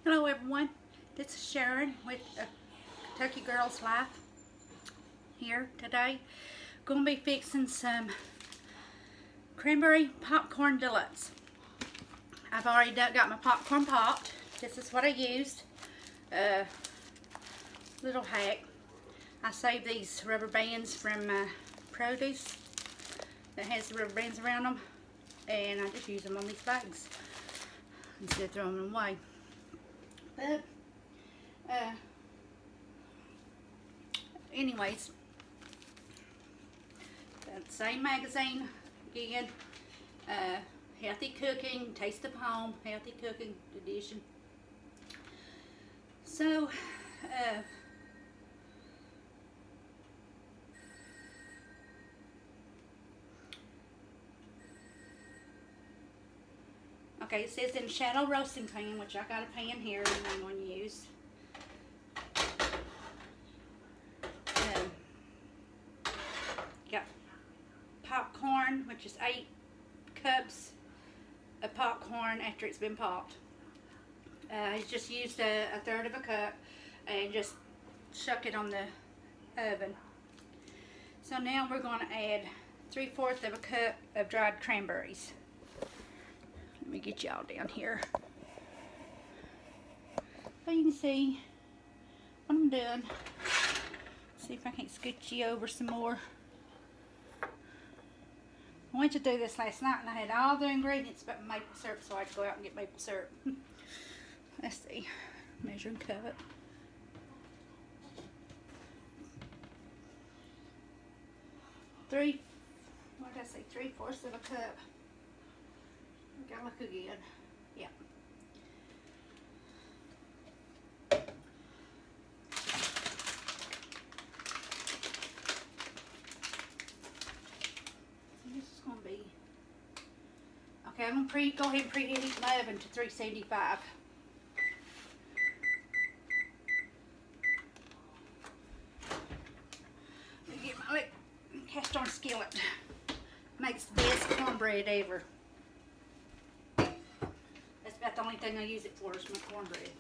Hello everyone, this is Sharon with Kentucky Girls Life here today. Going to be fixing some cranberry popcorn deluxe. I've already got my popcorn popped. This is what I used. Little hack. I saved these rubber bands from produce that has the rubber bands around them, and I just use them on these bags instead of throwing them away. But anyways, the same magazine again. Healthy Cooking, Taste of Home, Healthy Cooking edition. So okay, it says in shallow roasting pan, which I got a pan here and I'm going to use. Got popcorn, which is 8 cups of popcorn after it's been popped. I just used a third of a cup and just shuck it on the oven. So now we're going to add 3/4 of a cup of dried cranberries. Let me get y'all down here so you can see what I'm doing. See if I can scoot you over some more. I went to do this last night and I had all the ingredients but maple syrup, so I had to go out and get maple syrup. Let's see, measuring cup. What did I say? 3/4 of a cup. Gotta look again. Yeah. This is gonna be okay. I'm gonna go ahead and preheat my oven to 375. Let me get my cast iron skillet. Makes the best cornbread ever. That's about the only thing I use it for is my cornbread.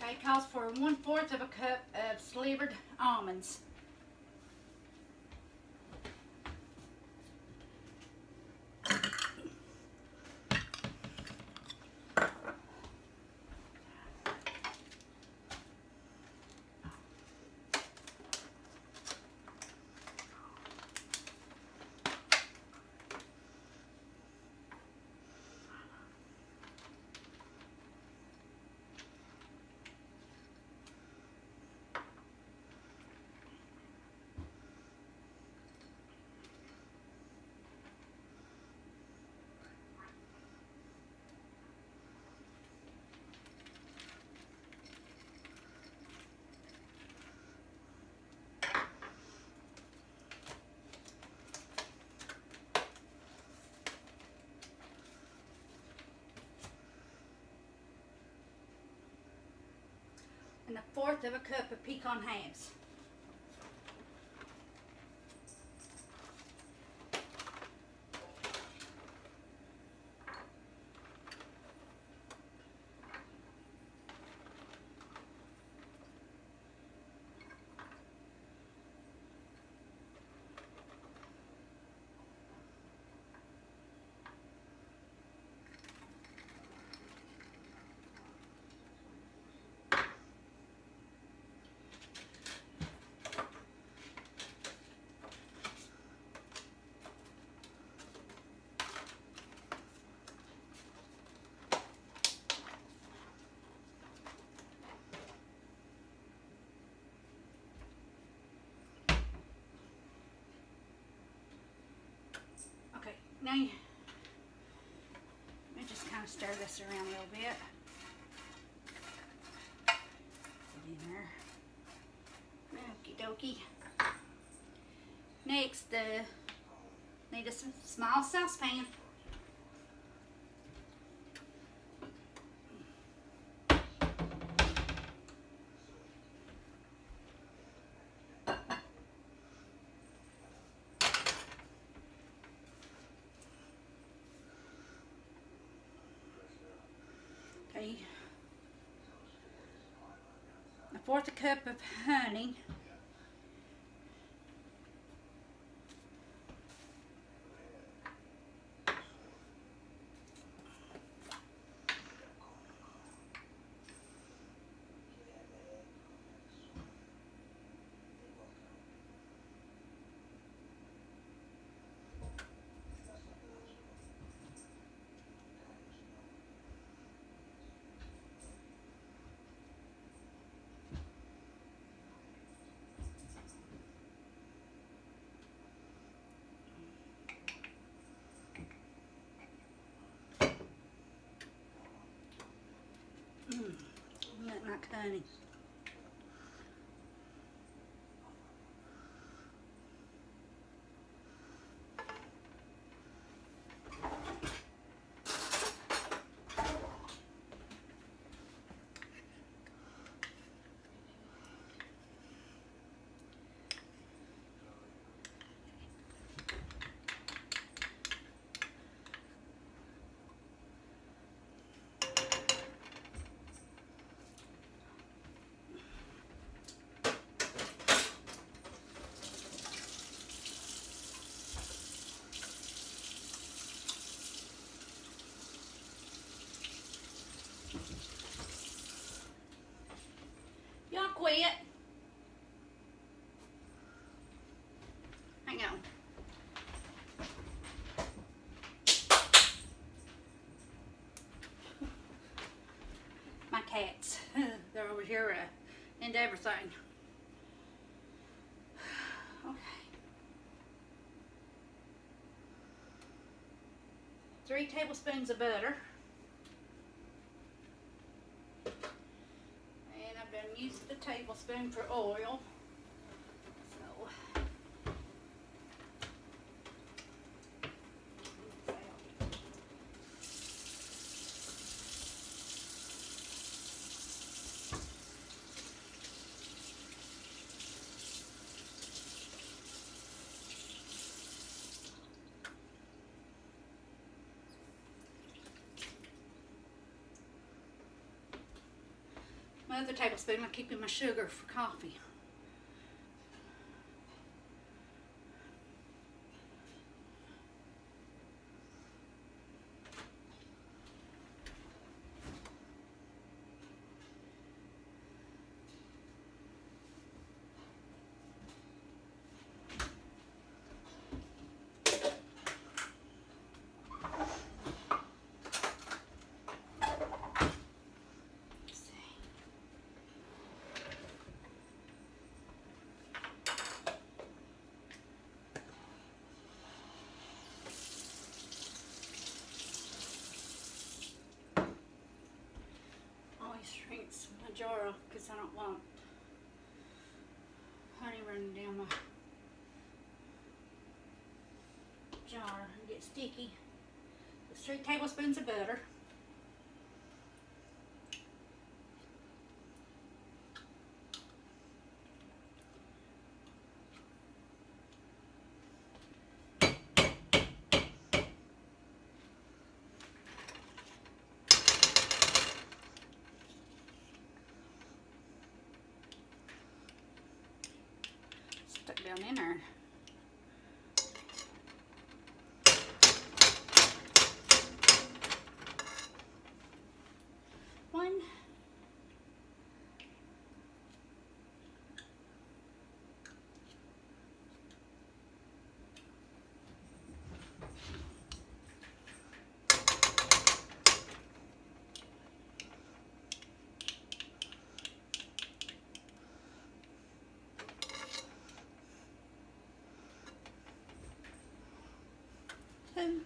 It calls for 1/4 of a cup of slivered almonds. And 1/4 of a cup of pecan halves. Now, let me just kind of stir this around a little bit. Put it in there. Okie dokie. Next, need a small saucepan. Okay. 1/4 cup of honey. Look like honey. Y'all quit. Hang on. My cats. They're over here into everything. Okay. 3 tablespoons of butter. Use the tablespoon for oil. So my other tablespoon, I'm keeping my sugar for coffee. Rinse my jar off because I don't want honey running down my jar and get sticky. It's 3 tablespoons of butter. Stuck down in there. One. Two.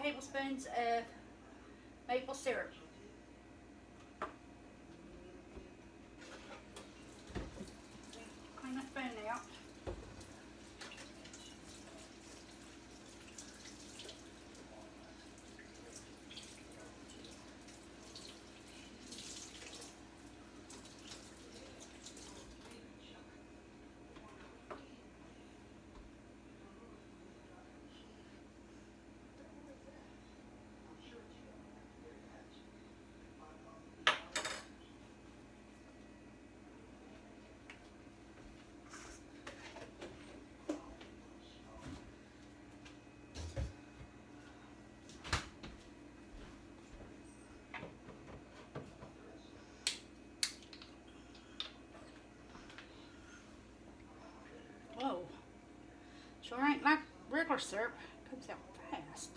tablespoons of maple syrup. Clean the spoon out. Whoa, sure ain't like regular syrup. Comes out fast.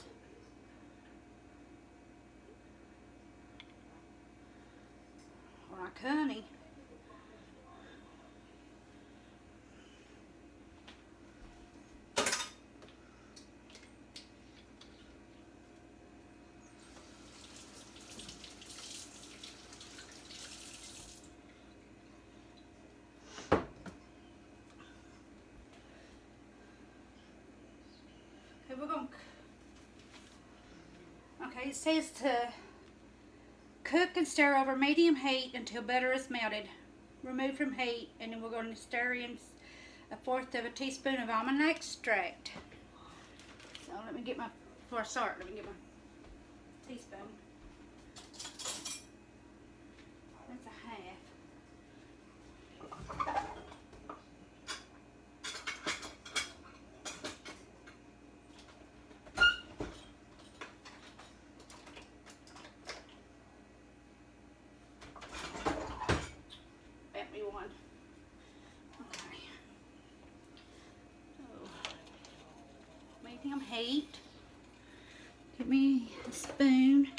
Or like honey. Okay, it says to cook and stir over medium heat until butter is melted. Remove from heat, and then we're going to stir in 1/4 teaspoon of almond extract. So let me get my, before I start, let me get my teaspoon. That's a half. One. Okay. So, medium heat. Give me a spoon.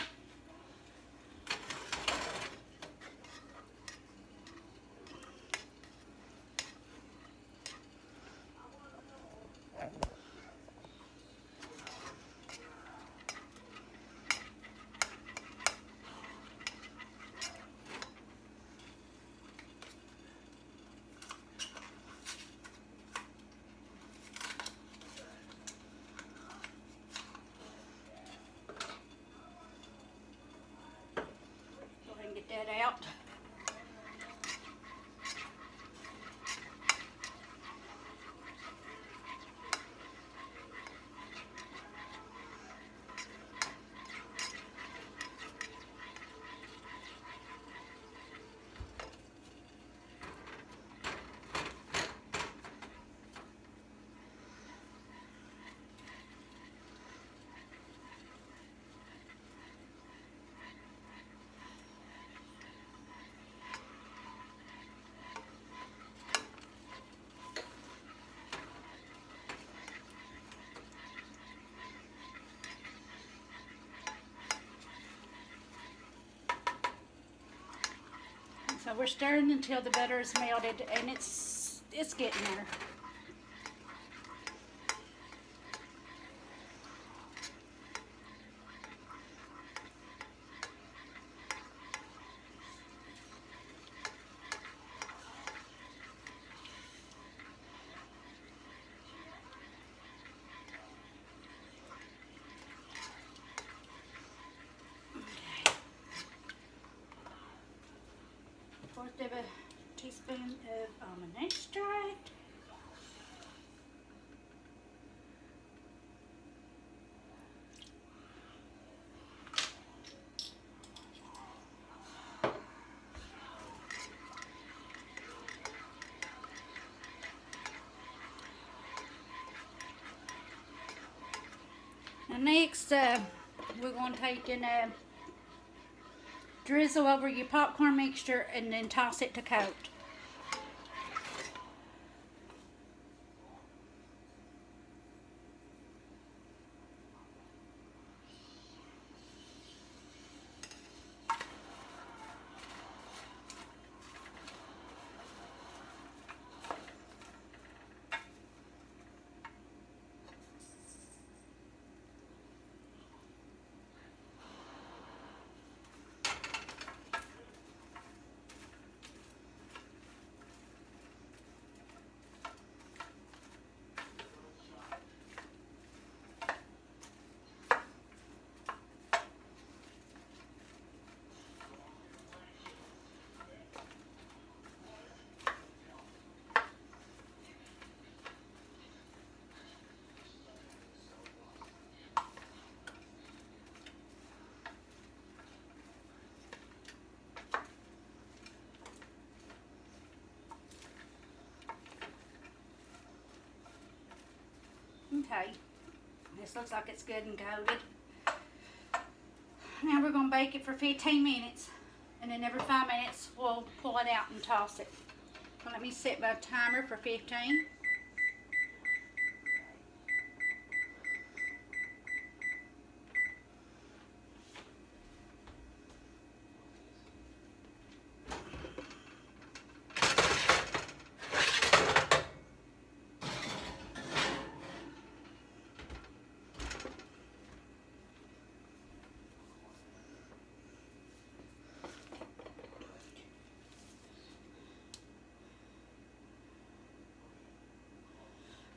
Get that out. So we're stirring until the butter is melted, and it's getting there. Of a teaspoon of almond extract. Now next, we're going to take and drizzle over your popcorn mixture and then toss it to coat. Okay, this looks like it's good and coated. Now we're going to bake it for 15 minutes, and then every 5 minutes we'll pull it out and toss it. So let me set my timer for 15.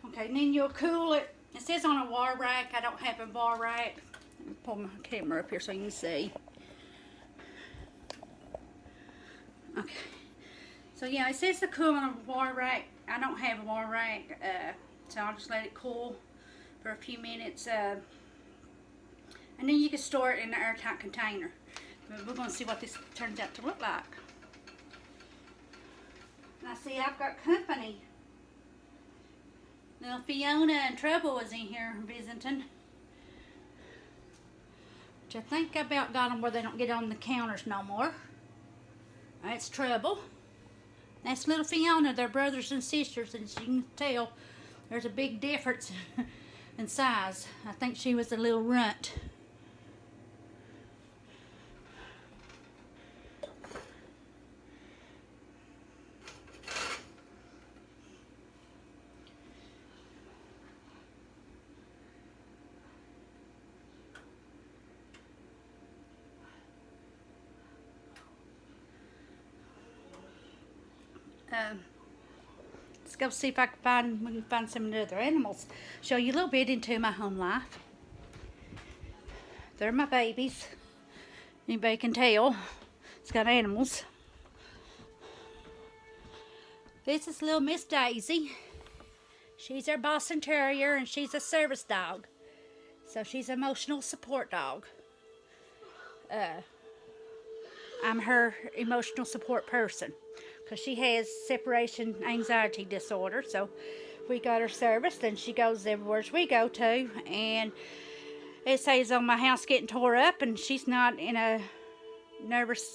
Okay, and then you'll cool it. It says on a wire rack. I don't have a bar rack. Let me pull my camera up here so you can see. Okay. So yeah, it says to cool on a wire rack. I don't have a wire rack, so I'll just let it cool for a few minutes. And then you can store it in an airtight container. But we're going to see what this turns out to look like. And I see I've got company. Little Fiona and Trouble was in here visiting. Which I think I about got them where they don't get on the counters no more. That's Trouble. That's little Fiona. They're brothers and sisters, and as you can tell, there's a big difference in size. I think she was a little runt. Let's go see if we can find some of the other animals. Show you a little bit into my home life. They're my babies. Anybody can tell. It's got animals. This is little Miss Daisy. She's our Boston Terrier, and she's a service dog. So she's an emotional support dog. I'm her emotional support person, because she has separation anxiety disorder. So we got her serviced, and she goes everywhere we go to. And it says on my house getting tore up, and she's not in a nervous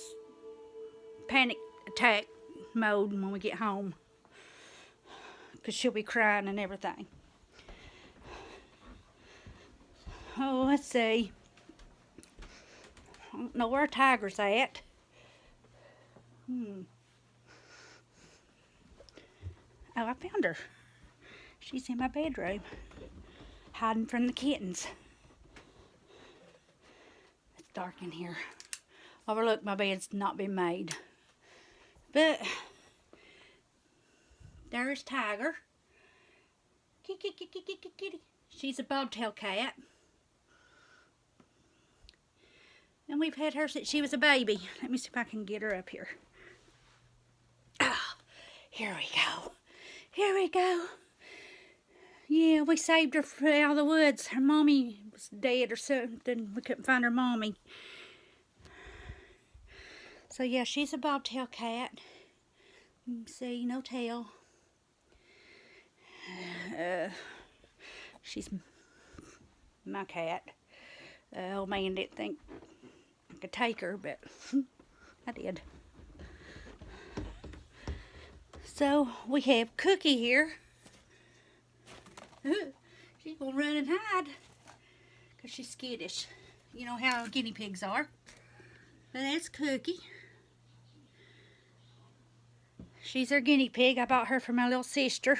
panic attack mode when we get home, because she'll be crying and everything. Oh, let's see. I don't know where Tiger's at. Oh, I found her. She's in my bedroom, hiding from the kittens. It's dark in here. Overlook, my bed's not been made. But there's Tiger. Kitty. She's a bobtail cat. And we've had her since she was a baby. Let me see if I can get her up here. Oh, here we go. Here we go. Yeah, we saved her out of the woods. Her mommy was dead or something. We couldn't find her mommy. So yeah, she's a bobtail cat. You can see, no tail. She's my cat. Old man didn't think I could take her, but I did. So we have Cookie here. She's gonna run and hide because she's skittish. You know how guinea pigs are. But that's Cookie. She's our guinea pig. I bought her for my little sister.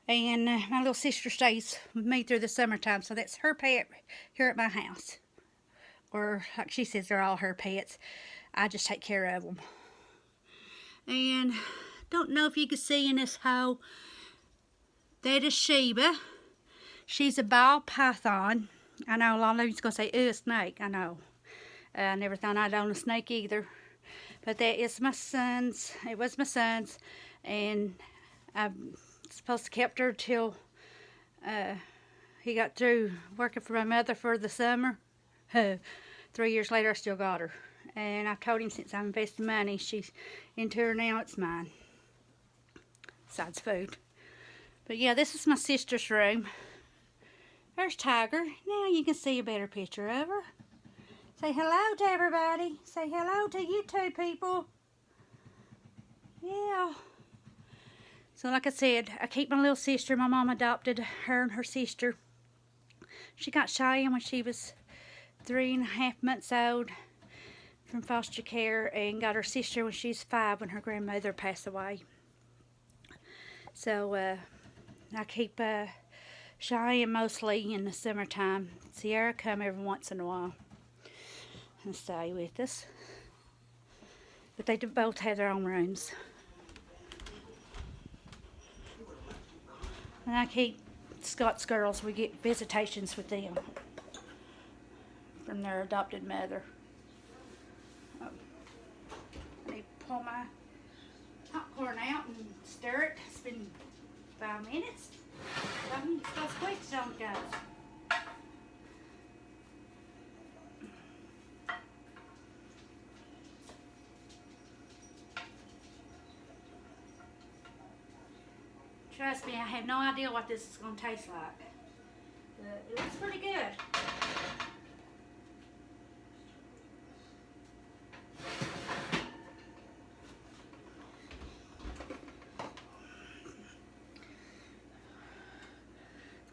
And my little sister stays with me through the summertime, so that's her pet here at my house. Or like she says, they're all her pets. I just take care of them. And don't know if you can see in this hole, that is Sheba. She's a ball python. I know a lot of you's going to say, a snake. I know. I never thought I'd own a snake either. But that is my son's. It was my son's. And I'm supposed to kept her till he got through working for my mother for the summer. 3 years later, I still got her. And I've told him since I invested money, she's into her now, it's mine. Besides food. But yeah, this is my sister's room. There's Tiger. Now you can see a better picture of her. Say hello to everybody. Say hello to you two people. Yeah. So like I said, I keep my little sister. My mom adopted her and her sister. She got Cheyenne when she was 3.5 months old from foster care, and got her sister when she was 5 when her grandmother passed away. So I keep Cheyenne mostly in the summertime. Sierra come every once in a while and stay with us. But they both have their own rooms. And I keep Scott's girls. We get visitations with them from their adopted mother. I need to pull my popcorn out and stir it. It's been 5 minutes. 5 minutes goes quick, some guys. Trust me, I have no idea what this is going to taste like. But it looks pretty good.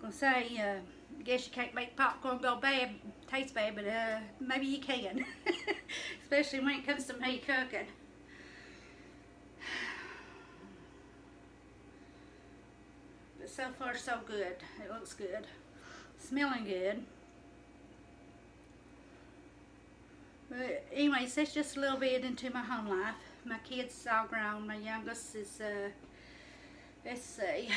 I was going to say, I guess you can't make popcorn go bad, taste bad, but maybe you can. Especially when it comes to me cooking. So far so good. It looks good. Smelling good. But anyways, that's just a little bit into my home life. My kids all grown. My youngest is let's see,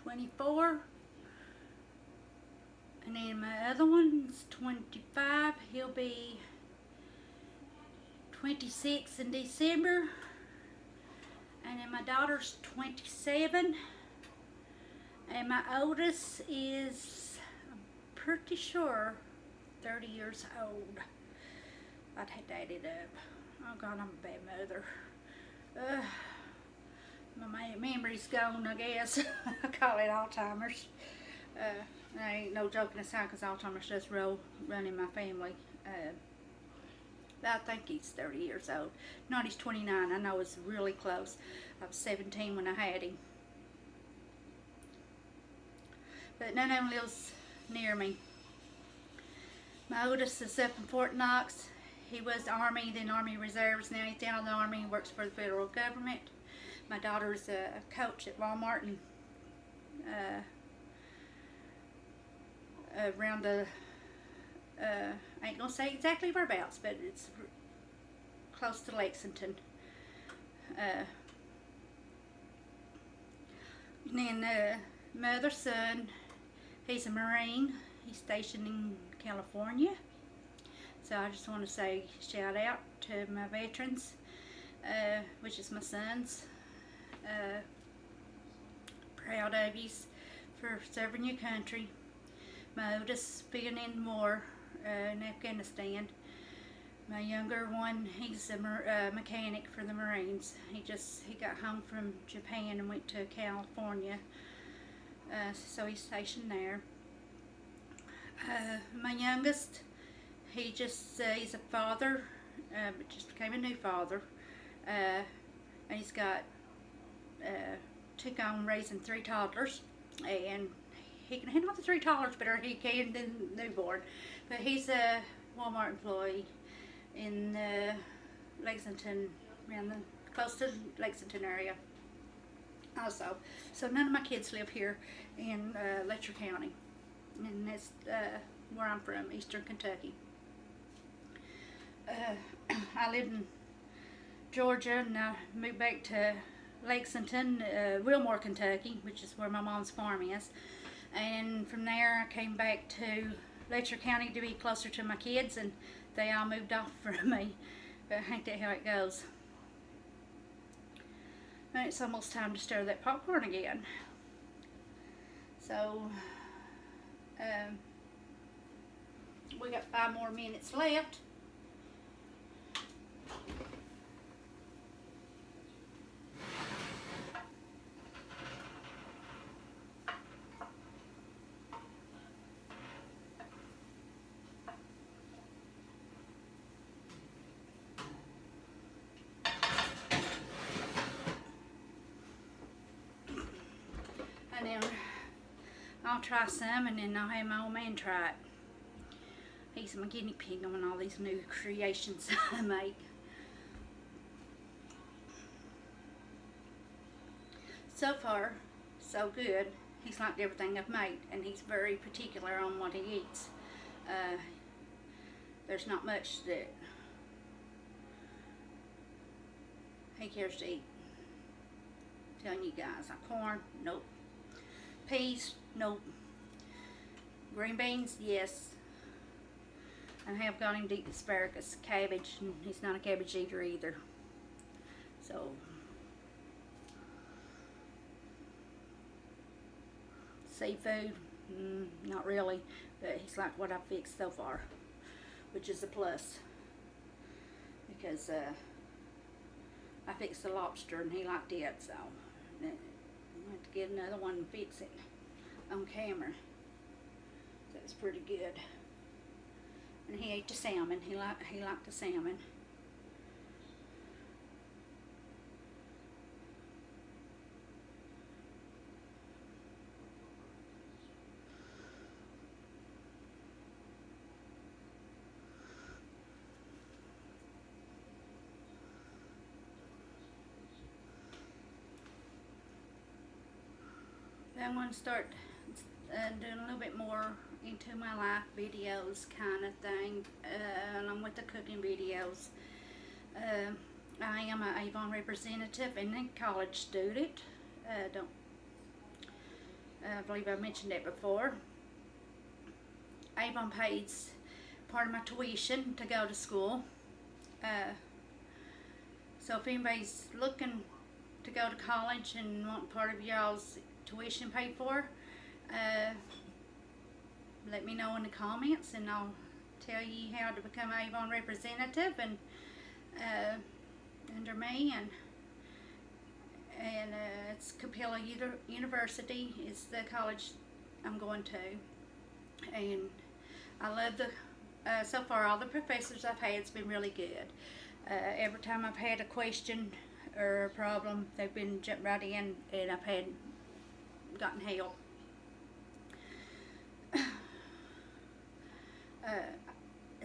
24, and then my other one's 25. He'll be 26 in December, and then my daughter's 27, and my oldest is, I'm pretty sure, 30 years old. I'd have to add it up. Oh God, I'm a bad mother. My memory's gone, I guess. I call it Alzheimer's. I ain't no joking aside, because Alzheimer's does run in my family. I think he's 30 years old. Not, he's 29. I know it's really close. I was 17 when I had him. But none of them lives near me. My oldest is up in Fort Knox. He was Army, then Army Reserves. Now he's down in the Army. He works for the federal government. My daughter's a coach at Walmart and around the, I ain't gonna say exactly whereabouts, but it's close to Lexington. And then my other son, he's a Marine. He's stationed in California. So I just want to say shout out to my veterans, which is my sons. Proud of yous for serving your country. My oldest being in war in Afghanistan. My younger one, he's a mechanic for the Marines. He got home from Japan and went to California, so he's stationed there. My youngest, he's a father, but just became a new father, and he's got took on raising 3 toddlers, and he can handle the 3 toddlers better he can than newborn. But he's a Walmart employee in Lexington, close to Lexington area also. So none of my kids live here in Letcher County, and that's where I'm from, Eastern Kentucky. I lived in Georgia, and I moved back to Lexington, Wilmore, Kentucky, which is where my mom's farm is. And from there I came back to Letcher County to be closer to my kids, and they all moved off from me. But ain't that how it goes? Now it's almost time to stir that popcorn again. So, we got 5 more minutes left. And then I'll try some, and then I'll have my old man try it. He's my guinea pig on all these new creations I make. So far, so good. He's liked everything I've made, and he's very particular on what he eats. There's not much that he cares to eat. I'm telling you guys, like corn, nope. Peas, nope. Green beans, yes. I have got him to eat asparagus. Cabbage, and he's not a cabbage eater either. So, seafood, not really, but he's liked what I've fixed so far, which is a plus, because I fixed the lobster and he liked it, so I'm going to have to get another one and fix it on camera. So it's pretty good. And he ate the salmon. He liked the salmon. I'm going to start doing a little bit more into my life videos kind of thing, along with the cooking videos. I am an Avon representative and a college student. I believe I mentioned that before. Avon pays part of my tuition to go to school. So if anybody's looking to go to college and want part of y'all's tuition paid for, let me know in the comments, and I'll tell you how to become an Avon representative and under me. And it's Capella University is the college I'm going to, and I love the so far all the professors I've had. It's been really good. Every time I've had a question or a problem, they've been jumped right in, and I've gotten help.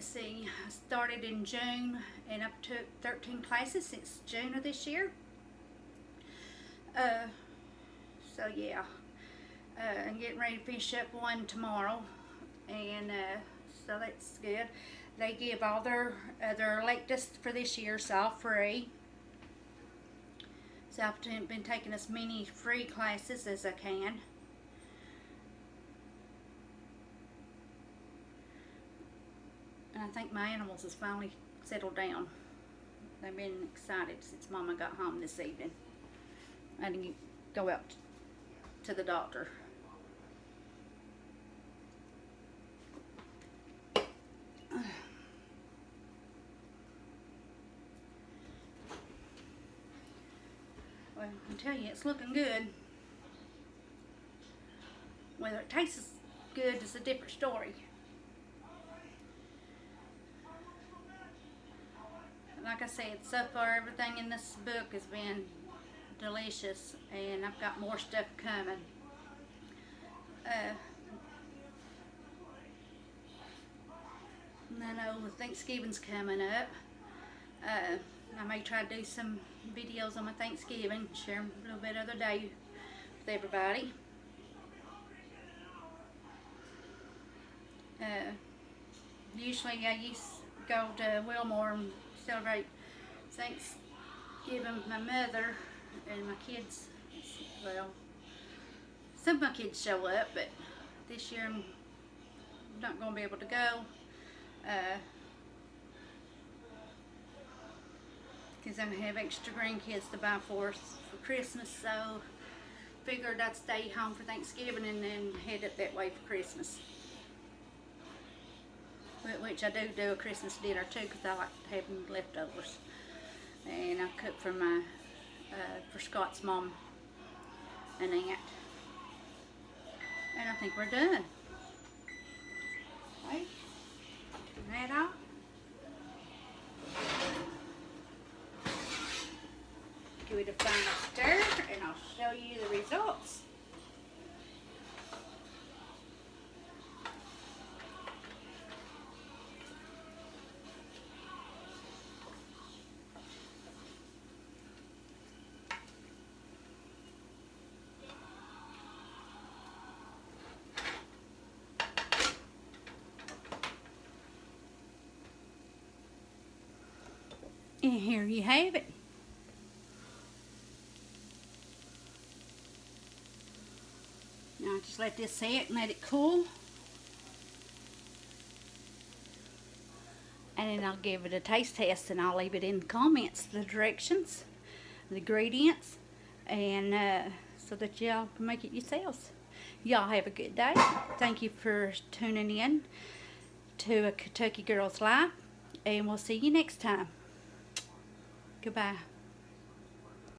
See, I started in June and I've took 13 classes since June of this year. So yeah, I'm getting ready to finish up one tomorrow, and so that's good. They give all their electives for this year, so all free. So I've been taking as many free classes as I can. And I think my animals has finally settled down. They've been excited since Mama got home this evening. I didn't go out to the doctor. Well, I can tell you, it's looking good. Whether it tastes as good is a different story. Like I said, so far everything in this book has been delicious, and I've got more stuff coming. And I know Thanksgiving's coming up. I may try to do some videos on my Thanksgiving, share a little bit other day with everybody. Usually I used to go to Wilmore and celebrate Thanksgiving with my mother and my kids. Well, some of my kids show up, but this year I'm not going to be able to go because I'm gonna have extra grandkids to buy for us for Christmas, so figured I'd stay home for Thanksgiving and then head up that way for Christmas. Which I do a Christmas dinner too, because I like to have them leftovers. And I cook for my for Scott's mom and aunt. And I think we're done. Right? Turn that off. Give it a final stir, and I'll show you the results. And here you have it. Now just let this set and let it cool. And then I'll give it a taste test, and I'll leave it in the comments, the directions, the ingredients, and so that y'all can make it yourselves. Y'all have a good day. Thank you for tuning in to A Kentucky Girl's Life, and we'll see you next time. Goodbye.